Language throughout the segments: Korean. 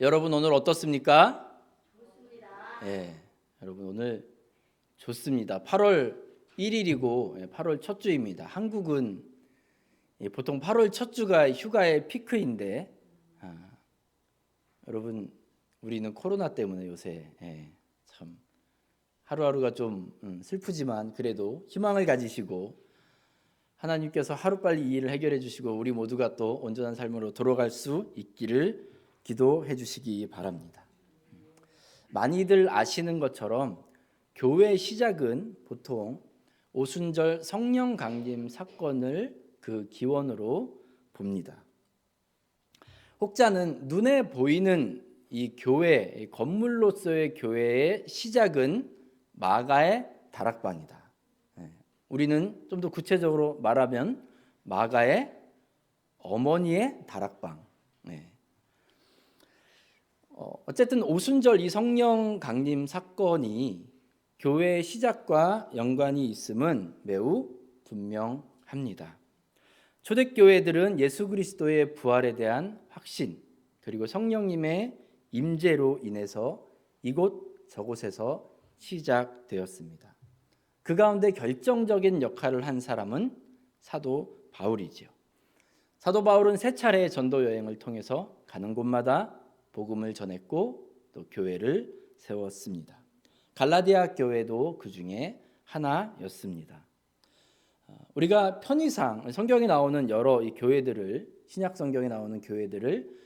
여러분 오늘 어떻습니까? 좋습니다. 예, 여러분 오늘 좋습니다. 8월 1일이고 8월 첫 주입니다. 한국은 보통 8월 첫 주가 휴가의 피크인데 여러분 우리는 코로나 때문에 요새 참 하루하루가 좀 슬프지만 그래도 희망을 가지시고 하나님께서 하루빨리 이 일을 해결해 주시고 우리 모두가 또 온전한 삶으로 돌아갈 수 있기를 기도해 주시기 바랍니다. 많이들 아시는 것처럼 교회 시작은 보통 오순절 성령 강림 사건을 그 기원으로 봅니다. 혹자는 눈에 보이는 이 교회, 건물로서의 교회의 시작은 마가의 다락방이다. 우리는 좀 더 구체적으로 말하면 마가의 어머니의 다락방. 어쨌든 오순절 이 성령 강림 사건이 교회의 시작과 연관이 있음은 매우 분명합니다. 초대교회들은 예수 그리스도의 부활에 대한 확신 그리고 성령님의 임재로 인해서 이곳 저곳에서 시작되었습니다. 그 가운데 결정적인 역할을 한 사람은 사도 바울이지요. 사도 바울은 세 차례의 전도 여행을 통해서 가는 곳마다 복음을 전했고 또 교회를 세웠습니다. 갈라디아 교회도 그 중에 하나였습니다. 우리가 편의상 성경에 나오는 여러 이 교회들을 신약 성경에 나오는 교회들을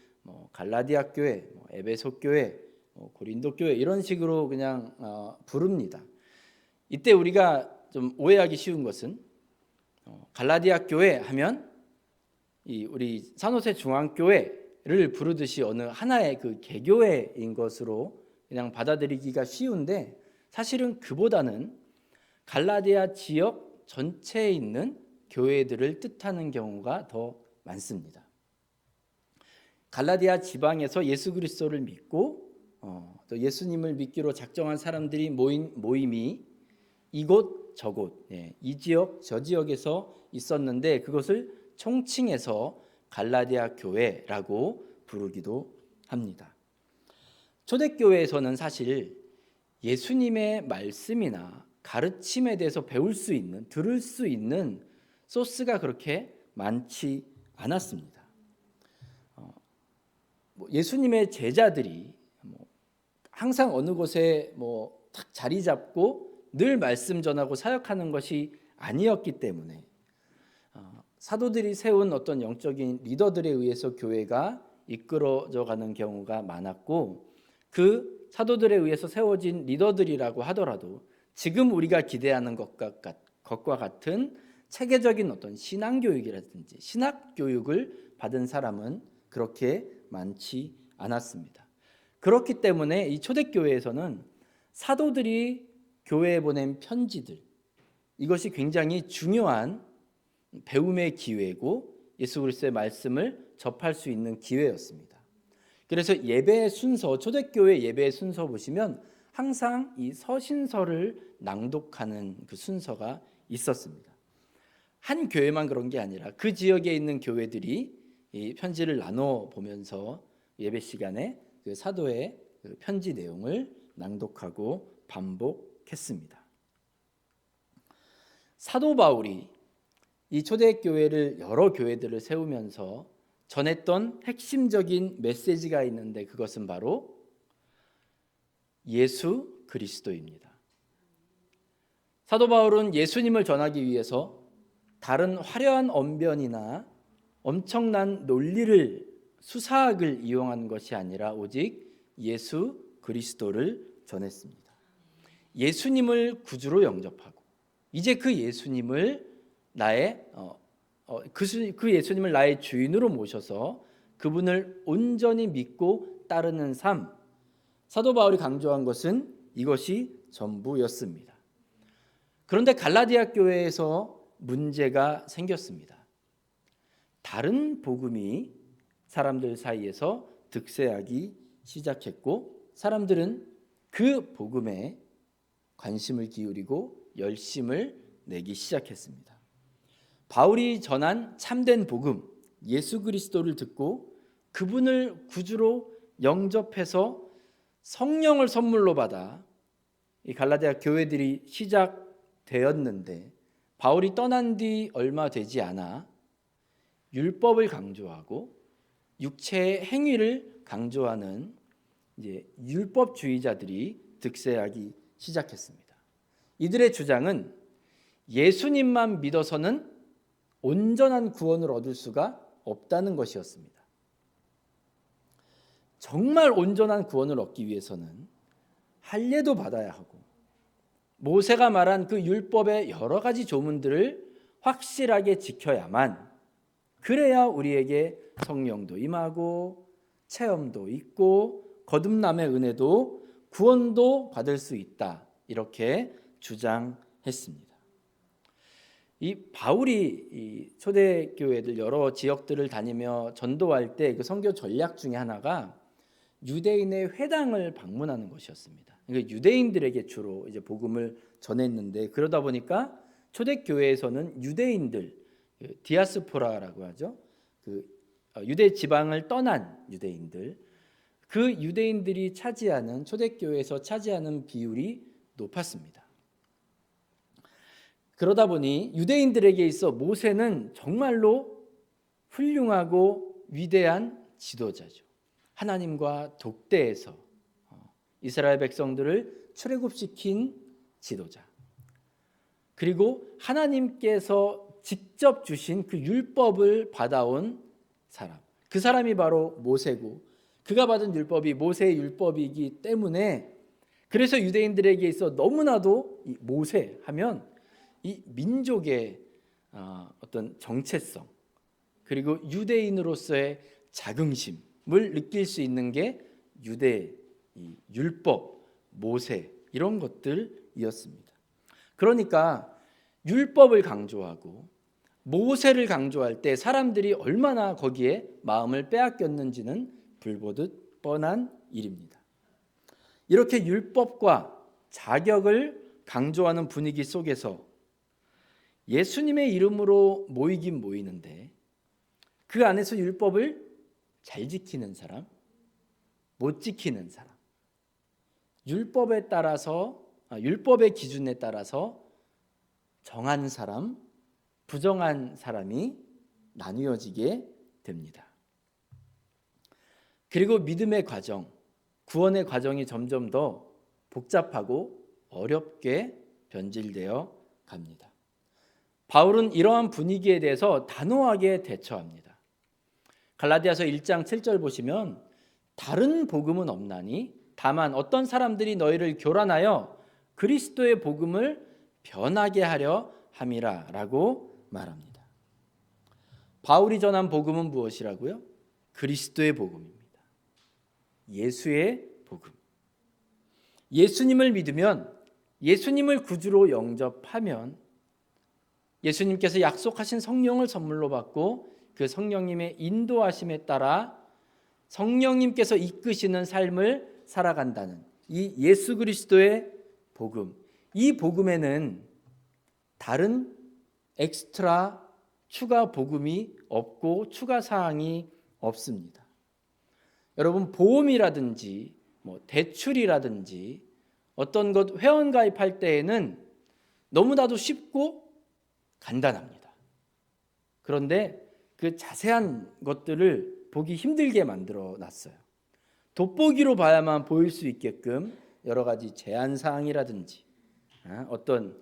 갈라디아 교회, 에베소 교회, 고린도 교회 이런 식으로 그냥 부릅니다. 이때 우리가 좀 오해하기 쉬운 것은 갈라디아 교회 하면 우리 산호세 중앙교회를 부르듯이 어느 하나의 그 개교회인 것으로 그냥 받아들이기가 쉬운데 사실은 그보다는 갈라디아 지역 전체에 있는 교회들을 뜻하는 경우가 더 많습니다. 갈라디아 지방에서 예수 그리스도를 믿고 또 예수님을 믿기로 작정한 사람들이 모인 모임이 이곳 저곳 이 지역 저 지역에서 있었는데 그것을 총칭해서 갈라디아 교회라고 부르기도 합니다. 초대교회에서는 사실 예수님의 말씀이나 가르침에 대해서 배울 수 있는, 들을 수 있는 소스가 그렇게 많지 않았습니다. 예수님의 제자들이 항상 어느 곳에 딱 자리 잡고 늘 말씀 전하고 사역하는 것이 아니었기 때문에 사도들이 세운 어떤 영적인 리더들에 의해서 교회가 이끌어져 가는 경우가 많았고 그 사도들에 의해서 세워진 리더들이라고 하더라도 지금 우리가 기대하는 것과 같은 체계적인 어떤 신앙교육이라든지 신학교육을 받은 사람은 그렇게 많지 않았습니다. 그렇기 때문에 이 초대교회에서는 사도들이 교회에 보낸 편지들 이것이 굉장히 중요한 배움의 기회고 예수 그리스도의 말씀을 접할 수 있는 기회였습니다. 그래서 예배의 순서, 초대교회 예배의 순서 보시면 항상 이 서신서를 낭독하는 그 순서가 있었습니다. 한 교회만 그런 게 아니라 그 지역에 있는 교회들이 이 편지를 나눠 보면서 예배 시간에 그 사도의 그 편지 내용을 낭독하고 반복했습니다. 사도 바울이 이 초대교회를 여러 교회들을 세우면서 전했던 핵심적인 메시지가 있는데 그것은 바로 예수 그리스도입니다. 사도 바울은 예수님을 전하기 위해서 다른 화려한 언변이나 엄청난 논리를 수사학을 이용한 것이 아니라 오직 예수 그리스도를 전했습니다. 예수님을 구주로 영접하고 이제 그 예수님을 그 예수님을 나의 주인으로 모셔서 그분을 온전히 믿고 따르는 삶. 사도 바울이 강조한 것은 이것이 전부였습니다. 그런데 갈라디아 교회에서 문제가 생겼습니다. 다른 복음이 사람들 사이에서 득세하기 시작했고 사람들은 그 복음에 관심을 기울이고 열심을 내기 시작했습니다. 바울이 전한 참된 복음 예수 그리스도를 듣고 그분을 구주로 영접해서 성령을 선물로 받아 이 갈라디아 교회들이 시작되었는데, 바울이 떠난 뒤 얼마 되지 않아 율법을 강조하고 육체의 행위를 강조하는 이제 율법주의자들이 득세하기 시작했습니다. 이들의 주장은 예수님만 믿어서는 온전한 구원을 얻을 수가 없다는 것이었습니다. 정말 온전한 구원을 얻기 위해서는 할례도 받아야 하고 모세가 말한 그 율법의 여러 가지 조문들을 확실하게 지켜야만, 그래야 우리에게 성령도 임하고 체험도 있고 거듭남의 은혜도 구원도 받을 수 있다, 이렇게 주장했습니다. 이 바울이 이 초대교회들 여러 지역들을 다니며 전도할 때 그 선교 전략 중에 하나가 유대인의 회당을 방문하는 것이었습니다. 그러니까 유대인들에게 주로 이제 복음을 전했는데, 그러다 보니까 초대교회에서는 유대인들, 디아스포라라고 하죠. 그 유대 지방을 떠난 유대인들, 그 유대인들이 차지하는, 초대교회에서 차지하는 비율이 높았습니다. 그러다 보니 유대인들에게 있어 모세는 정말로 훌륭하고 위대한 지도자죠. 하나님과 독대해서 이스라엘 백성들을 출애굽시킨 지도자, 그리고 하나님께서 직접 주신 그 율법을 받아온 사람, 그 사람이 바로 모세고, 그가 받은 율법이 모세의 율법이기 때문에, 그래서 유대인들에게 있어 너무나도 이 모세 하면 이 민족의 어떤 정체성, 그리고 유대인으로서의 자긍심을 느낄 수 있는 게 유대 이 율법, 모세, 이런 것들이었습니다. 그러니까 율법을 강조하고 모세를 강조할 때 사람들이 얼마나 거기에 마음을 빼앗겼는지는 불보듯 뻔한 일입니다. 이렇게 율법과 자격을 강조하는 분위기 속에서 예수님의 이름으로 모이긴 모이는데, 그 안에서 율법을 잘 지키는 사람, 못 지키는 사람, 율법에 따라서, 율법의 기준에 따라서 정한 사람, 부정한 사람이 나뉘어지게 됩니다. 그리고 믿음의 과정, 구원의 과정이 점점 더 복잡하고 어렵게 변질되어 갑니다. 바울은 이러한 분위기에 대해서 단호하게 대처합니다. 갈라디아서 1장 7절 보시면, 다른 복음은 없나니 다만 어떤 사람들이 너희를 교란하여 그리스도의 복음을 변하게 하려 함이라 라고 말합니다. 바울이 전한 복음은 무엇이라고요? 그리스도의 복음입니다. 예수의 복음. 예수님을 믿으면, 예수님을 구주로 영접하면 예수님께서 약속하신 성령을 선물로 받고 그 성령님의 인도하심에 따라 성령님께서 이끄시는 삶을 살아간다는 이 예수 그리스도의 복음, 이 복음에는 다른 엑스트라 추가 복음이 없고 추가 사항이 없습니다. 여러분, 보험이라든지 대출이라든지 어떤 것 회원 가입할 때에는 너무나도 쉽고 간단합니다. 그런데 그 자세한 것들을 보기 힘들게 만들어 놨어요. 돋보기로 봐야만 보일 수 있게끔 여러 가지 제한 사항이라든지 어떤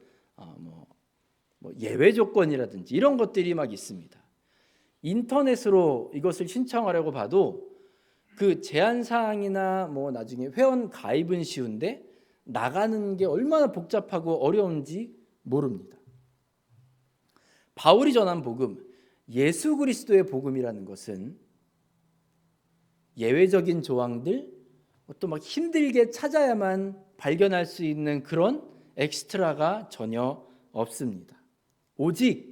예외 조건이라든지 이런 것들이 막 있습니다. 인터넷으로 이것을 신청하려고 봐도 그 제한 사항이나 나중에 회원 가입은 쉬운데 나가는 게 얼마나 복잡하고 어려운지 모릅니다. 바울이 전한 복음, 예수 그리스도의 복음이라는 것은 예외적인 조항들, 또 막 힘들게 찾아야만 발견할 수 있는 그런 엑스트라가 전혀 없습니다. 오직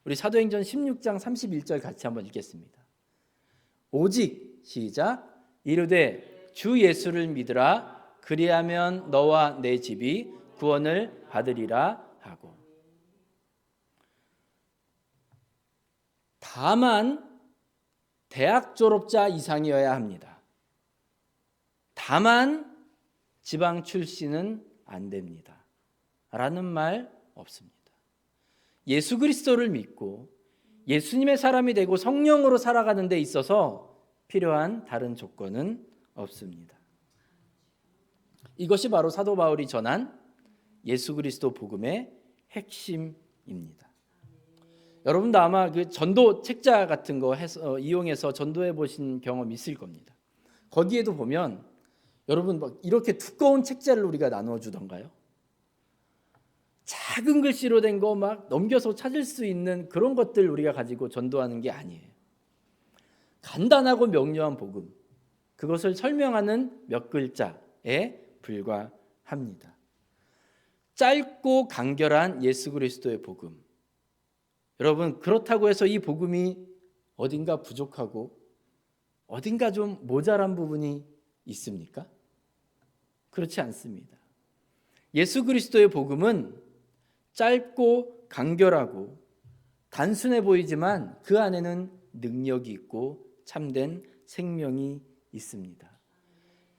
우리 사도행전 16장 31절 같이 한번 읽겠습니다. 오직 시작, 이르되 주 예수를 믿으라, 그리하면 너와 내 집이 구원을 받으리라 하고, 다만 대학 졸업자 이상이어야 합니다. 다만 지방 출신은 안 됩니다. 라는 말 없습니다. 예수 그리스도를 믿고 예수님의 사람이 되고 성령으로 살아가는 데 있어서 필요한 다른 조건은 없습니다. 이것이 바로 사도 바울이 전한 예수 그리스도 복음의 핵심입니다. 여러분도 아마 그 전도 책자 같은 거 이용해서 전도해 보신 경험 있을 겁니다. 거기에도 보면 여러분 막 이렇게 두꺼운 책자를 우리가 나눠 주던가요? 작은 글씨로 된 거 막 넘겨서 찾을 수 있는 그런 것들 우리가 가지고 전도하는 게 아니에요. 간단하고 명료한 복음, 그것을 설명하는 몇 글자에 불과합니다. 짧고 간결한 예수 그리스도의 복음. 여러분, 그렇다고 해서 이 복음이 어딘가 부족하고 어딘가 좀 모자란 부분이 있습니까? 그렇지 않습니다. 예수 그리스도의 복음은 짧고 간결하고 단순해 보이지만 그 안에는 능력이 있고 참된 생명이 있습니다.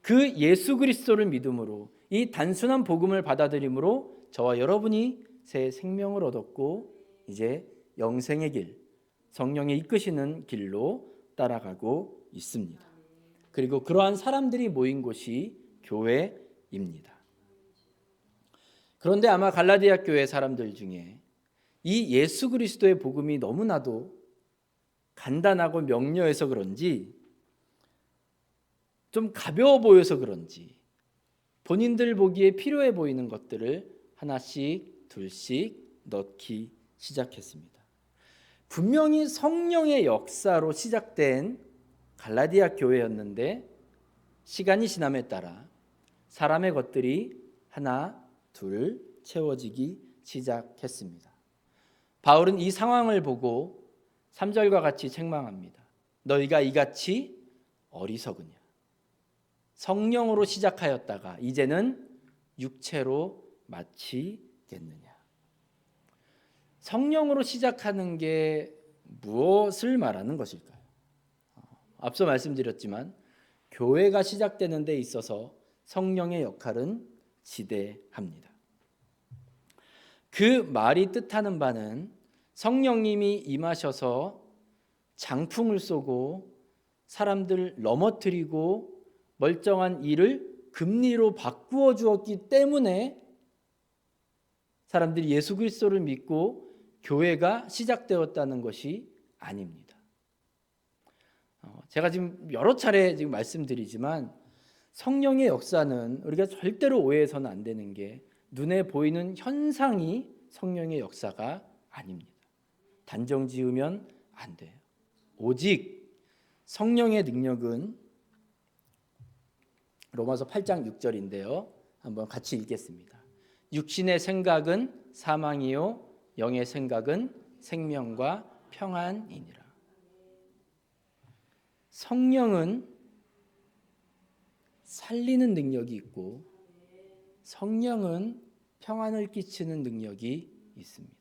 그 예수 그리스도를 믿음으로 이 단순한 복음을 받아들임으로 저와 여러분이 새 생명을 얻었고 이제 영생의 길, 성령의 이끄시는 길로 따라가고 있습니다. 그리고 그러한 사람들이 모인 곳이 교회입니다. 그런데 아마 갈라디아 교회 사람들 중에 이 예수 그리스도의 복음이 너무나도 간단하고 명료해서 그런지 좀 가벼워 보여서 그런지 본인들 보기에 필요해 보이는 것들을 하나씩 둘씩 넣기 시작했습니다. 분명히 성령의 역사로 시작된 갈라디아 교회였는데 시간이 지남에 따라 사람의 것들이 하나 둘 채워지기 시작했습니다. 바울은 이 상황을 보고 3절과 같이 책망합니다. 너희가 이같이 어리석으냐. 성령으로 시작하였다가 이제는 육체로 마치겠느냐. 성령으로 시작하는 게 무엇을 말하는 것일까요? 앞서 말씀드렸지만 교회가 시작되는 데 있어서 성령의 역할은 지대합니다. 그 말이 뜻하는 바는 성령님이 임하셔서 장풍을 쏘고 사람들 넘어뜨리고 멀쩡한 일을 금리로 바꾸어 주었기 때문에 사람들이 예수 그리스도를 믿고 교회가 시작되었다는 것이 아닙니다. 제가 지금 여러 차례 지금 말씀드리지만 성령의 역사는 우리가 절대로 오해해서는 안 되는 게 눈에 보이는 현상이 성령의 역사가 아닙니다. 단정 지으면 안 돼요. 오직 성령의 능력은 로마서 8장 6절인데요. 한번 같이 읽겠습니다. 육신의 생각은 사망이요 영의 생각은 생명과 평안이니라. 성령은 살리는 능력이 있고 성령은 평안을 끼치는 능력이 있습니다.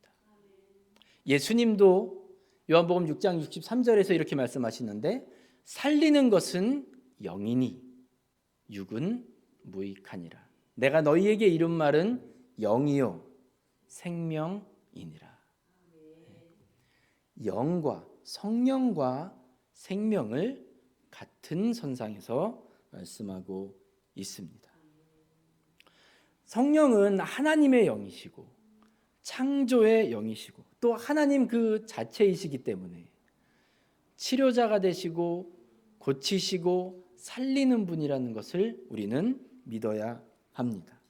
예수님도 요한복음 6장 63절에서 이렇게 말씀하시는데 살리는 것은 영이니 육은 무익하니라. 내가 너희에게 이른 말은 영이요 생명이니라. 영과 성령과 생명을 같은 선상에서 말씀하고 있습니다. 성령은 하나님의 영이시고 창조의 영이시고 또 하나님 그 자체이시기 때문에 치료자가 되시고 고치시고 살리는 분이라는 것을 우리는 믿어야 합니다.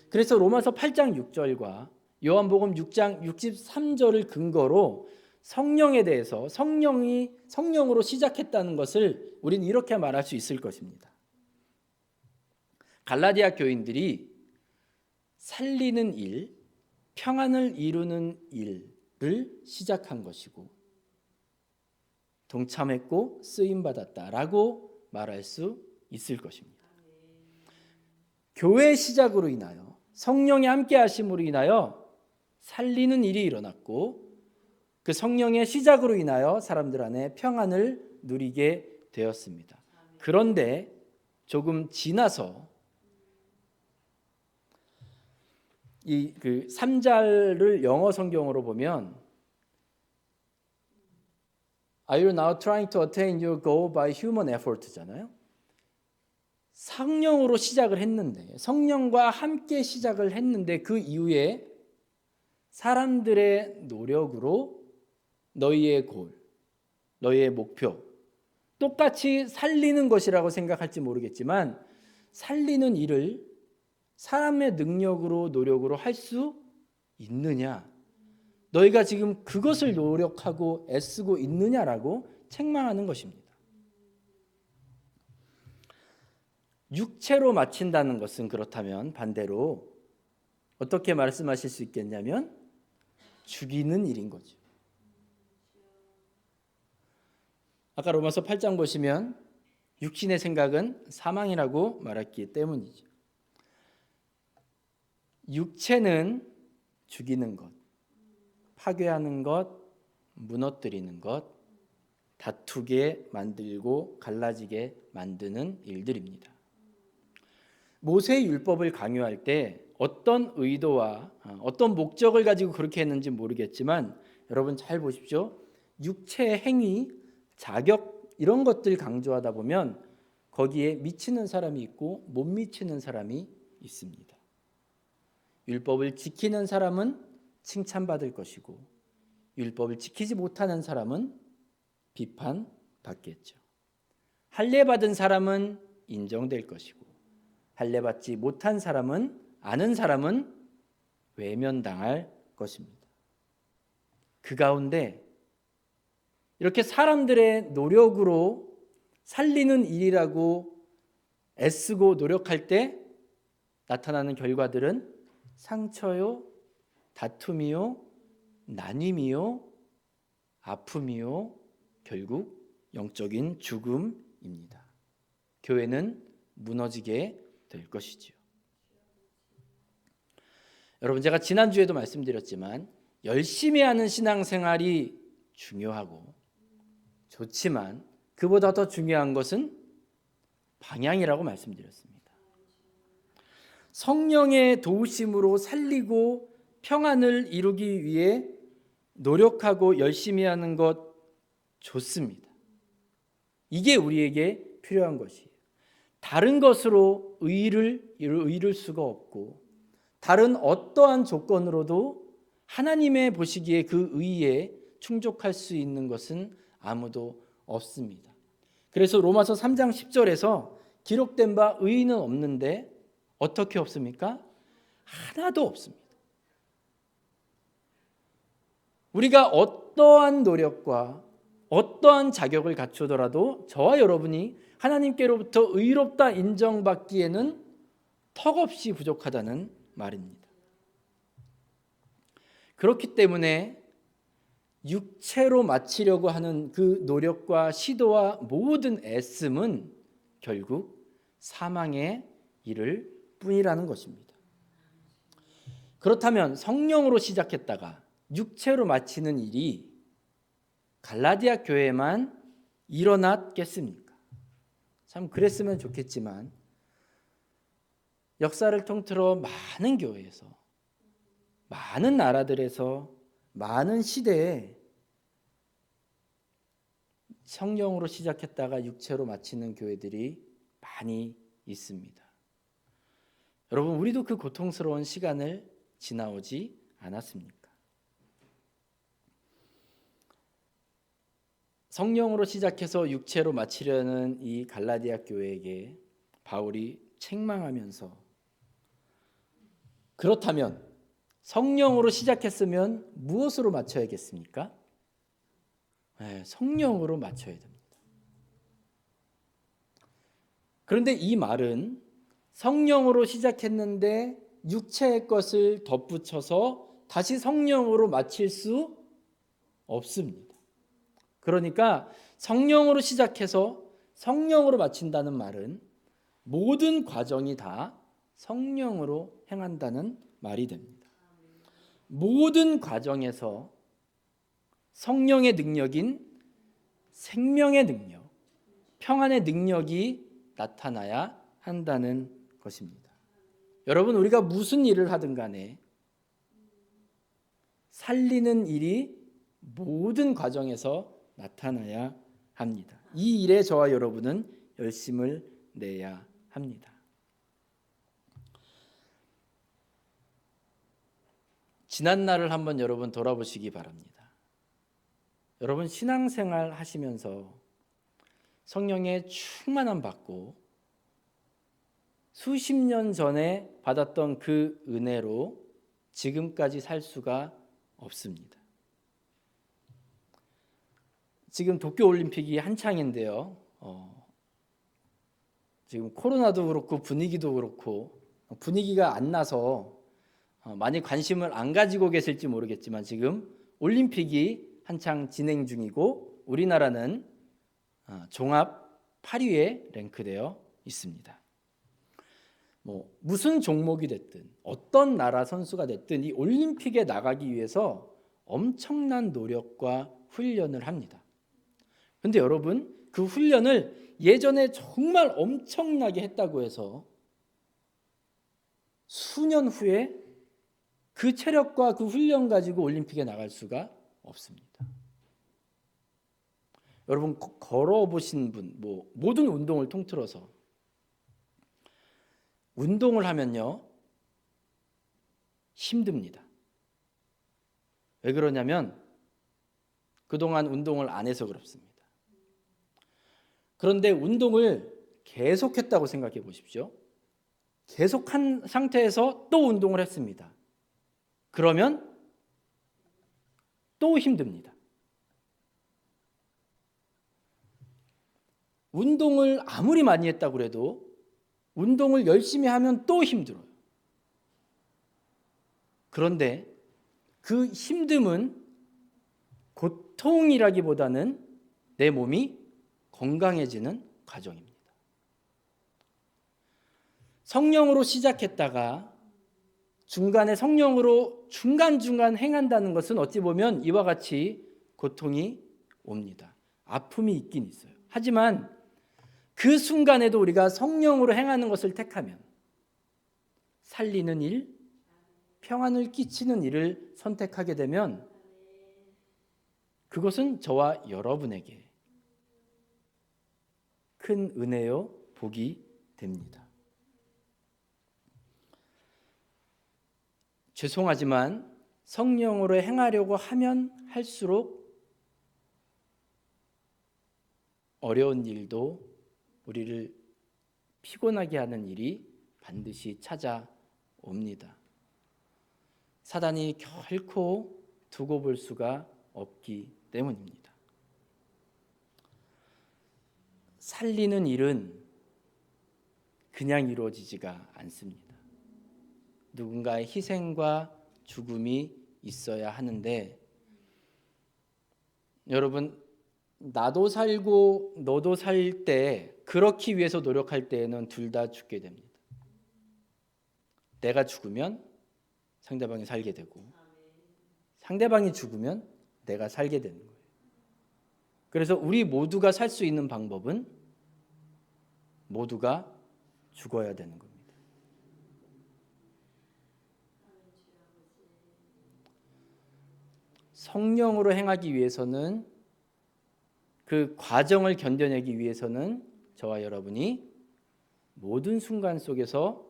그래서 로마서 8장 6절과 요한복음 6장 63절을 근거로 성령에 대해서 성령이 성령으로 시작했다는 것을 우리는 이렇게 말할 수 있을 것입니다. 갈라디아 교인들이 살리는 일, 평안을 이루는 일을 시작한 것이고 동참했고 쓰임받았다라고 말할 수 있을 것입니다. 교회의 시작으로 인하여 성령의 함께 하심으로 인하여 살리는 일이 일어났고 그 성령의 시작으로 인하여 사람들 안에 평안을 누리게 되었습니다. 그런데 조금 지나서 이 그 3절을 영어 성경으로 보면 Are you now trying to attain your goal by human effort잖아요. 성령으로 시작을 했는데, 성령과 함께 시작을 했는데 그 이후에 사람들의 노력으로 너희의 골, 너희의 목표 똑같이 살리는 것이라고 생각할지 모르겠지만 살리는 일을 사람의 능력으로 노력으로 할 수 있느냐? 너희가 지금 그것을 노력하고 애쓰고 있느냐라고 책망하는 것입니다. 육체로 마친다는 것은 그렇다면 반대로 어떻게 말씀하실 수 있겠냐면 죽이는 일인 거죠. 아까 로마서 8장 보시면 육신의 생각은 사망이라고 말했기 때문이죠. 육체는 죽이는 것, 파괴하는 것, 무너뜨리는 것, 다투게 만들고 갈라지게 만드는 일들입니다. 모세의 율법을 강요할 때 어떤 의도와 어떤 목적을 가지고 그렇게 했는지 모르겠지만 여러분 잘 보십시오. 육체의 행위, 자격 이런 것들 강조하다 보면 거기에 미치는 사람이 있고 못 미치는 사람이 있습니다. 율법을 지키는 사람은 칭찬받을 것이고 율법을 지키지 못하는 사람은 비판받겠죠. 할례받은 사람은 인정될 것이고 할례받지 못한 사람은 아는 사람은 외면당할 것입니다. 그 가운데 이렇게 사람들의 노력으로 살리는 일이라고 애쓰고 노력할 때 나타나는 결과들은 상처요, 다툼이요, 나눔이요, 아픔이요, 결국 영적인 죽음입니다. 교회는 무너지게 될 것이지요. 여러분 제가 지난주에도 말씀드렸지만 열심히 하는 신앙생활이 중요하고 좋지만 그보다 더 중요한 것은 방향이라고 말씀드렸습니다. 성령의 도우심으로 살리고 평안을 이루기 위해 노력하고 열심히 하는 것 좋습니다. 이게 우리에게 필요한 것이에요. 다른 것으로 의를 이룰 수가 없고 다른 어떠한 조건으로도 하나님의 보시기에 그 의에 충족할 수 있는 것은 아무도 없습니다. 그래서 로마서 3장 10절에서 기록된 바 의인은 없는데 어떻게 없습니까? 하나도 없습니다. 우리가 어떠한 노력과 어떠한 자격을 갖추더라도 저와 여러분이 하나님께로부터 의롭다 인정받기에는 턱없이 부족하다는 말입니다. 그렇기 때문에 육체로 마치려고 하는 그 노력과 시도와 모든 애씀은 결국 사망에 이를 뿐이라는 것입니다. 그렇다면 성령으로 시작했다가 육체로 마치는 일이 갈라디아 교회에만 일어났겠습니까? 참 그랬으면 좋겠지만 역사를 통틀어 많은 교회에서 많은 나라들에서 많은 시대에 성령으로 시작했다가 육체로 마치는 교회들이 많이 있습니다. 여러분 우리도 그 고통스러운 시간을 지나오지 않았습니까? 성령으로 시작해서 육체로 마치려는 이 갈라디아 교회에게 바울이 책망하면서 그렇다면 성령으로 시작했으면 무엇으로 마쳐야겠습니까? 네, 성령으로 마쳐야 됩니다. 그런데 이 말은 성령으로 시작했는데 육체의 것을 덧붙여서 다시 성령으로 마칠 수 없습니다. 그러니까 성령으로 시작해서 성령으로 마친다는 말은 모든 과정이 다 성령으로 행한다는 말이 됩니다. 모든 과정에서 성령의 능력인 생명의 능력, 평안의 능력이 나타나야 한다는 것입니다. 여러분, 우리가 무슨 일을 하든 간에 살리는 일이 모든 과정에서 나타나야 합니다. 이 일에 저와 여러분은 열심을 내야 합니다. 지난 날을 한번 여러분 돌아보시기 바랍니다. 여러분, 신앙생활 하시면서 성령의 충만함 받고 수십 년 전에 받았던 그 은혜로 지금까지 살 수가 없습니다. 지금 도쿄올림픽이 한창인데요. 지금 코로나도 그렇고 분위기도 그렇고 분위기가 안 나서 많이 관심을 안 가지고 계실지 모르겠지만 지금 올림픽이 한창 진행 중이고 우리나라는 종합 8위에 랭크되어 있습니다. 무슨 종목이 됐든 어떤 나라 선수가 됐든 이 올림픽에 나가기 위해서 엄청난 노력과 훈련을 합니다. 그런데 여러분, 그 훈련을 예전에 정말 엄청나게 했다고 해서 수년 후에 그 체력과 그 훈련 가지고 올림픽에 나갈 수가 없습니다. 여러분, 걸어보신 분, 모든 운동을 통틀어서 운동을 하면요 힘듭니다. 왜 그러냐면 그동안 운동을 안 해서 그렇습니다. 그런데 운동을 계속했다고 생각해 보십시오. 계속한 상태에서 또 운동을 했습니다. 그러면 또 힘듭니다. 운동을 아무리 많이 했다고 해도 운동을 열심히 하면 또 힘들어요. 그런데 그 힘듦은 고통이라기보다는 내 몸이 건강해지는 과정입니다. 성령으로 시작했다가 중간에 성령으로 중간중간 행한다는 것은 어찌 보면 이와 같이 고통이 옵니다. 아픔이 있긴 있어요. 하지만 그 순간에도 우리가 성령으로 행하는 것을 택하면 살리는 일, 평안을 끼치는 일을 선택하게 되면 그것은 저와 여러분에게 큰 은혜요, 복이 됩니다. 죄송하지만 성령으로 행하려고 하면 할수록 어려운 일도 우리를 피곤하게 하는 일이 반드시 찾아옵니다. 사단이 결코 두고 볼 수가 없기 때문입니다. 살리는 일은 그냥 이루어지지가 않습니다. 누군가의 희생과 죽음이 있어야 하는데 여러분, 나도 살고 너도 살 때 그렇기 위해서 노력할 때에는 둘 다 죽게 됩니다. 내가 죽으면 상대방이 살게 되고 상대방이 죽으면 내가 살게 되는 거예요. 그래서 우리 모두가 살 수 있는 방법은 모두가 죽어야 되는 겁니다. 성령으로 행하기 위해서는 그 과정을 견뎌내기 위해서는 저와 여러분이 모든 순간 속에서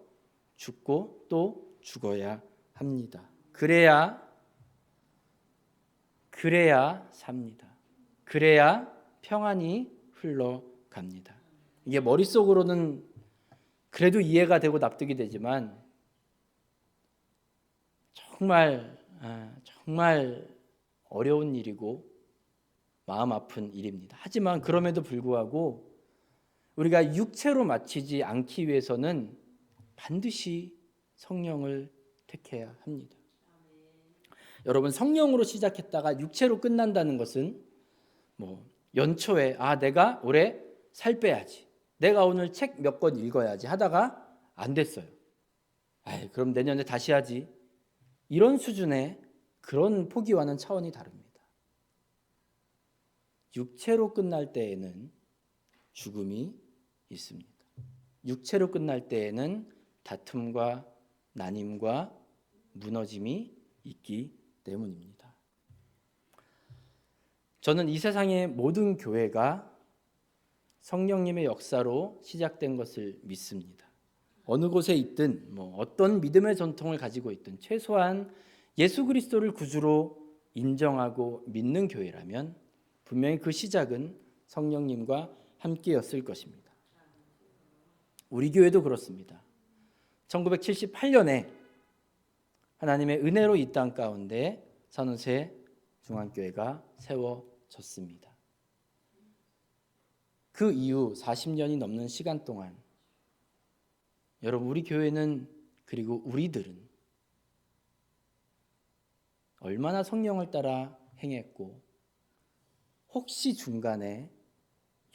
죽고 또 죽어야 합니다. 그래야 삽니다. 그래야 평안이 흘러갑니다. 이게 머릿속으로는 그래도 이해가 되고 납득이 되지만 정말 어려운 일이고 마음 아픈 일입니다. 하지만 그럼에도 불구하고 우리가 육체로 마치지 않기 위해서는 반드시 성령을 택해야 합니다. 여러분, 성령으로 시작했다가 육체로 끝난다는 것은 연초에 내가 올해 살 빼야지, 내가 오늘 책 몇 권 읽어야지 하다가 안 됐어요. 그럼 내년에 다시 하지. 이런 수준의 그런 포기와는 차원이 다릅니다. 육체로 끝날 때에는 죽음이 있습니다. 육체로 끝날 때에는 다툼과 나님과 무너짐이 있기 때문입니다. 저는 이 세상의 모든 교회가 성령님의 역사로 시작된 것을 믿습니다. 어느 곳에 있든 어떤 믿음의 전통을 가지고 있든 최소한 예수 그리스도를 구주로 인정하고 믿는 교회라면 분명히 그 시작은 성령님과 함께였을 것입니다. 우리 교회도 그렇습니다. 1978년에 하나님의 은혜로 이 땅 가운데 산호세 중앙교회가 세워졌습니다. 그 이후 40년이 넘는 시간 동안 여러분, 우리 교회는 그리고 우리들은 얼마나 성령을 따라 행했고 혹시 중간에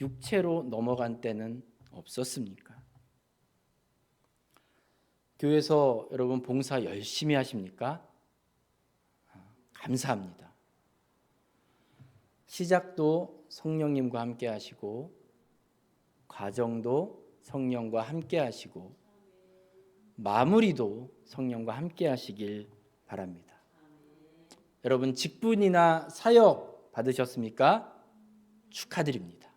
육체로 넘어간 때는 없었습니까? 교회에서 여러분 봉사 열심히 하십니까? 감사합니다. 시작도 성령님과 함께 하시고 과정도 성령과 함께 하시고 마무리도 성령과 함께 하시길 바랍니다. 여러분 직분이나 사역 받으셨습니까? 축하드립니다.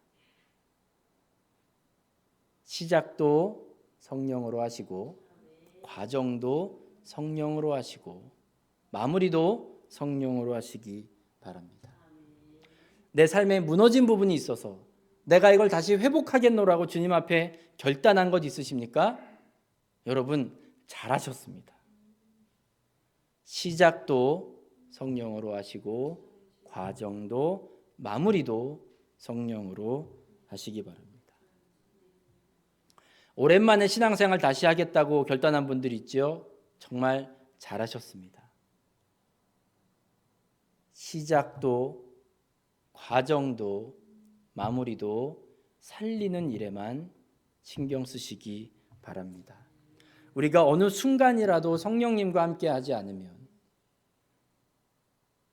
시작도 성령으로 하시고 과정도 성령으로 하시고 마무리도 성령으로 하시기 바랍니다. 내 삶에 무너진 부분이 있어서 내가 이걸 다시 회복하겠노라고 주님 앞에 결단한 것 있으십니까? 여러분 잘하셨습니다. 시작도 성령으로 하시고 과정도 마무리도 성령으로 하시기 바랍니다. 오랜만에 신앙생활 다시 하겠다고 결단한 분들 있죠? 정말 잘하셨습니다. 시작도 과정도 마무리도 살리는 일에만 신경 쓰시기 바랍니다. 우리가 어느 순간이라도 성령님과 함께 하지 않으면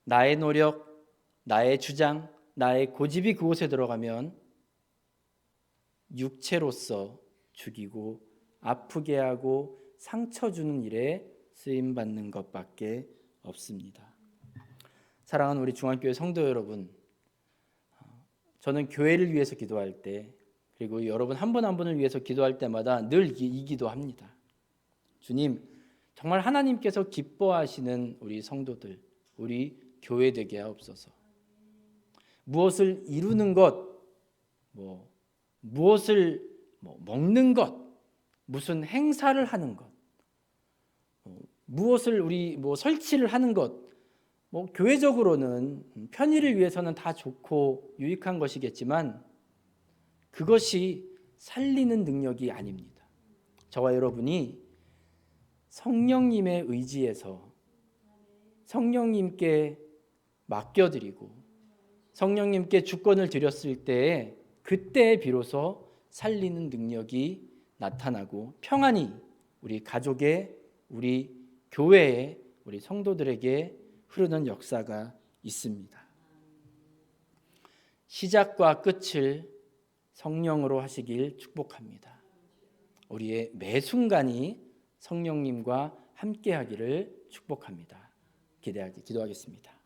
나의 노력, 나의 주장, 나의 고집이 그곳에 들어가면 육체로서 죽이고 아프게 하고 상처 주는 일에 쓰임받는 것밖에 없습니다. 사랑하는 우리 중앙교회 성도 여러분, 저는 교회를 위해서 기도할 때 그리고 여러분 한 분 한 분을 위해서 기도할 때마다 늘 이 기도합니다. 주님, 정말 하나님께서 기뻐하시는 우리 성도들, 우리 교회 되게 하옵소서. 무엇을 이루는 것, 무엇을 먹는 것, 무슨 행사를 하는 것, 무엇을 우리 설치를 하는 것, 교회적으로는 편의를 위해서는 다 좋고 유익한 것이겠지만 그것이 살리는 능력이 아닙니다. 저와 여러분이 성령님의 의지에서 성령님께 맡겨드리고 성령님께 주권을 드렸을 때에 그때 비로소 살리는 능력이 나타나고 평안이 우리 가족에, 우리 교회에, 우리 성도들에게 흐르는 역사가 있습니다. 시작과 끝을 성령으로 하시길 축복합니다. 우리의 매 순간이 성령님과 함께하기를 축복합니다. 기도하겠습니다.